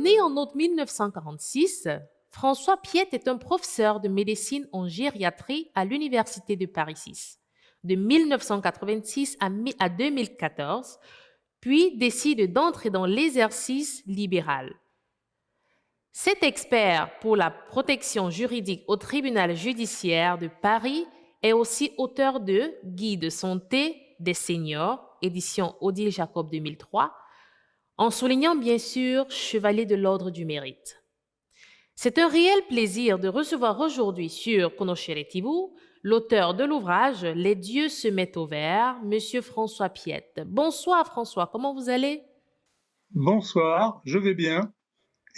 Né en août 1946, François Piette est un professeur de médecine en gériatrie à l'Université de Paris 6. De 1986 à 2014, puis décide d'entrer dans l'exercice libéral. Cet expert pour la protection juridique au tribunal judiciaire de Paris est aussi auteur de Guide santé des seniors, édition Odile Jacob 2003, en soulignant bien sûr Chevalier de l'Ordre du Mérite. C'est un réel plaisir de recevoir aujourd'hui sur Konosheretivu l'auteur de l'ouvrage Les dieux se mettent au vert, Monsieur François Piette. Bonsoir François, comment vous allez? Bonsoir, je vais bien.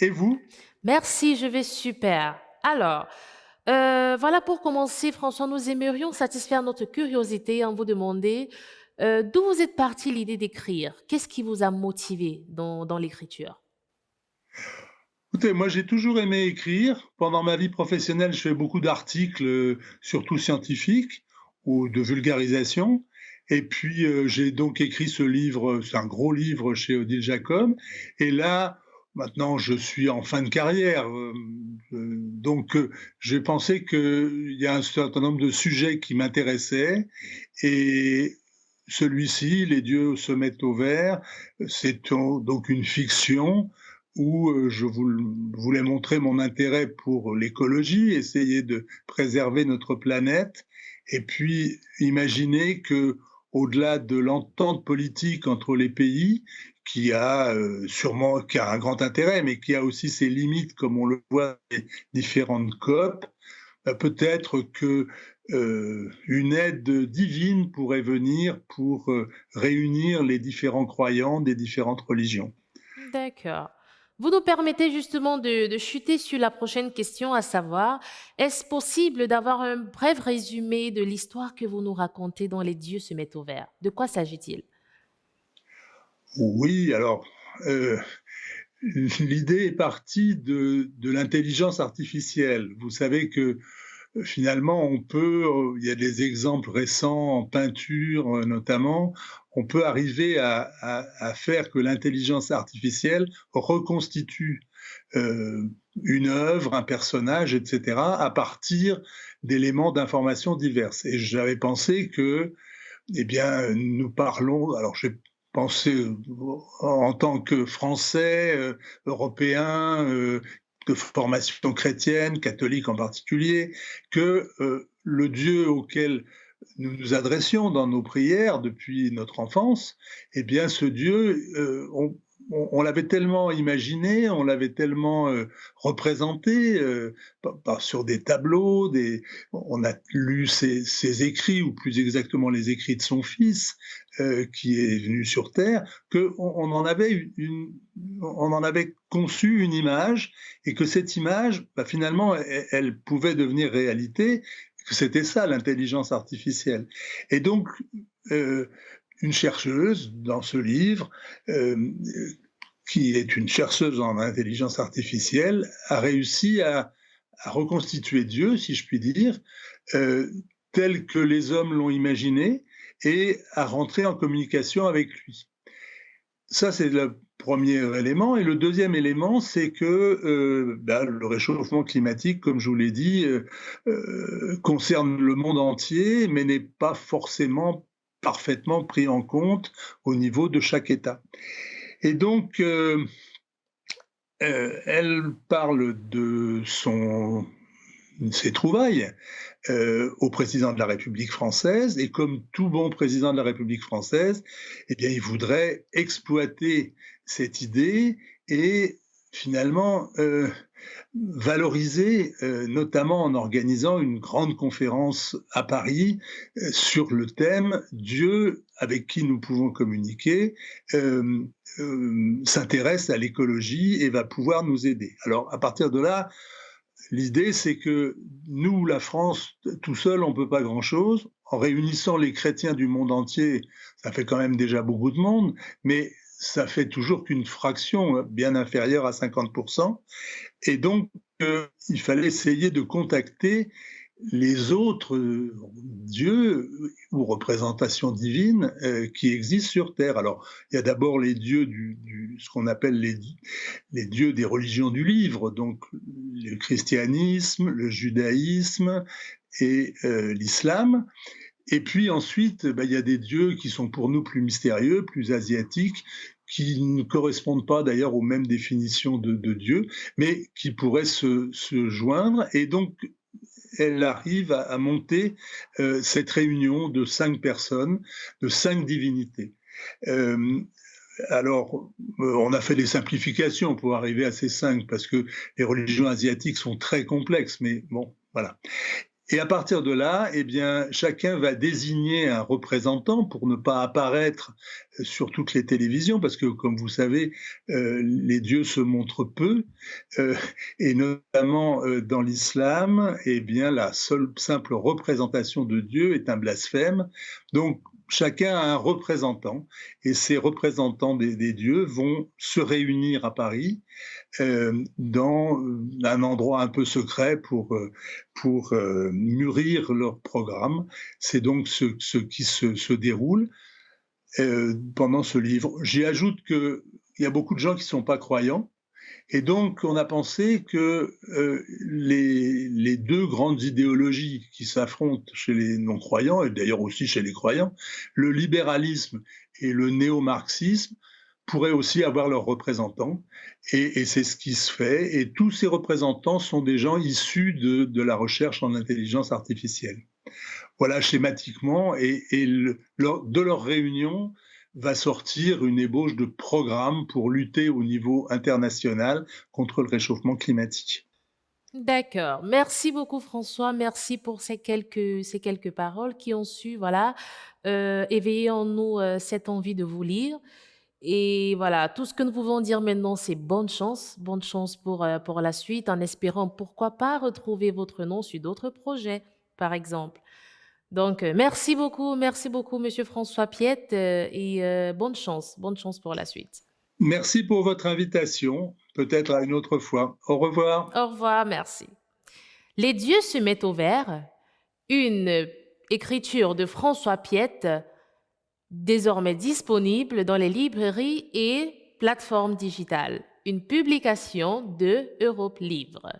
Et vous? Merci, je vais super. Alors, voilà pour commencer, François, nous aimerions satisfaire notre curiosité en vous demander d'où vous êtes parti l'idée d'écrire. Qu'est-ce qui vous a motivé dans l'écriture? Écoutez, moi j'ai toujours aimé écrire. Pendant ma vie professionnelle, je fais beaucoup d'articles, surtout scientifiques ou de vulgarisation. Et puis j'ai donc écrit ce livre, c'est un gros livre chez Odile Jacob. Et là, maintenant, je suis en fin de carrière. Donc j'ai pensé qu'il y a un certain nombre de sujets qui m'intéressaient. Et celui-ci, Les dieux se mettent au vert, c'est donc une fiction où voulais montrer mon intérêt pour l'écologie, essayer de préserver notre planète, et puis imaginer que, au-delà de l'entente politique entre les pays, qui a un grand intérêt, mais qui a aussi ses limites, comme on le voit dans les différentes COP, peut-être que une aide divine pourrait venir pour réunir les différents croyants des différentes religions. D'accord. Vous nous permettez justement de chuter sur la prochaine question, à savoir, est-ce possible d'avoir un bref résumé de l'histoire que vous nous racontez dans Les dieux se mettent au vert? De quoi s'agit-il? Oui, alors euh, l'idée est partie de l'intelligence artificielle. Vous savez que finalement, il y a des exemples récents en peinture notamment, on peut arriver à faire que l'intelligence artificielle reconstitue une œuvre, un personnage, etc., à partir d'éléments d'information diverses. Et j'avais pensé que, eh bien, nous parlons, alors j'ai pensé en tant que Français, Européen, de formation chrétienne, catholique en particulier, que le Dieu auquel nous nous adressions dans nos prières depuis notre enfance, eh bien ce Dieu, on l'avait tellement imaginé, on l'avait tellement représenté sur des tableaux, on a lu ses écrits, ou plus exactement les écrits de son fils, qui est venu sur Terre, qu'on en avait on en avait conçu une image, et que cette image, bah, finalement, elle pouvait devenir réalité, que c'était ça l'intelligence artificielle. Et donc, une chercheuse dans ce livre, qui est une chercheuse en intelligence artificielle, a réussi à reconstituer Dieu, si je puis dire, tel que les hommes l'ont imaginé, et à rentrer en communication avec lui. Ça, c'est le premier élément. Et le deuxième élément, c'est que le réchauffement climatique, comme je vous l'ai dit, concerne le monde entier, mais n'est pas forcément parfaitement pris en compte au niveau de chaque État. Et donc, elle parle de ses trouvailles au président de la République française, et comme tout bon président de la République française, eh bien, il voudrait exploiter cette idée et finalement valoriser, notamment en organisant une grande conférence à Paris sur le thème Dieu avec qui nous pouvons communiquer, s'intéresse à l'écologie et va pouvoir nous aider. Alors à partir de là, l'idée, c'est que nous, la France, tout seul, on ne peut pas grand-chose. En réunissant les chrétiens du monde entier, ça fait quand même déjà beaucoup de monde, mais ça fait toujours qu'une fraction bien inférieure à 50%. Et donc, il fallait essayer de contacter les autres dieux ou représentations divines qui existent sur Terre. Alors, il y a d'abord les dieux ce qu'on appelle les dieux des religions du livre, donc le christianisme, le judaïsme et l'islam. Et puis ensuite, il y a des dieux qui sont pour nous plus mystérieux, plus asiatiques, qui ne correspondent pas d'ailleurs aux mêmes définitions de Dieu, mais qui pourraient se joindre. Et donc, elle arrive à monter cette réunion de 5 personnes, de 5 divinités. Euh, alors, on a fait des simplifications pour arriver à ces 5, parce que les religions asiatiques sont très complexes, mais bon, voilà. Et à partir de là, eh bien, chacun va désigner un représentant pour ne pas apparaître sur toutes les télévisions, parce que, comme vous savez, les dieux se montrent peu, euh, et notamment dans l'islam, eh bien, la seule simple représentation de Dieu est un blasphème. Donc, chacun a un représentant, et ces représentants des dieux vont se réunir à Paris dans un endroit un peu secret pour mûrir leur programme. C'est donc ce qui se déroule pendant ce livre. J'y ajoute qu'il y a beaucoup de gens qui ne sont pas croyants, et donc on a pensé que les deux grandes idéologies qui s'affrontent chez les non-croyants, et d'ailleurs aussi chez les croyants, le libéralisme et le néo-marxisme, pourraient aussi avoir leurs représentants, et c'est ce qui se fait, et tous ces représentants sont des gens issus de la recherche en intelligence artificielle. Voilà schématiquement, de leur réunion va sortir une ébauche de programme pour lutter au niveau international contre le réchauffement climatique. D'accord. Merci beaucoup, François. Merci pour ces quelques paroles qui ont su, voilà, éveiller en nous cette envie de vous lire. Et voilà, tout ce que nous pouvons dire maintenant, c'est bonne chance pour la suite, en espérant, pourquoi pas, retrouver votre nom sur d'autres projets, par exemple. Donc, merci beaucoup, Monsieur François Piette, et bonne chance pour la suite. Merci pour votre invitation, peut-être à une autre fois. Au revoir. Au revoir, merci. Les dieux se mettent au vert, une écriture de François Piette, désormais disponible dans les librairies et plateformes digitales, une publication de Europe Livre.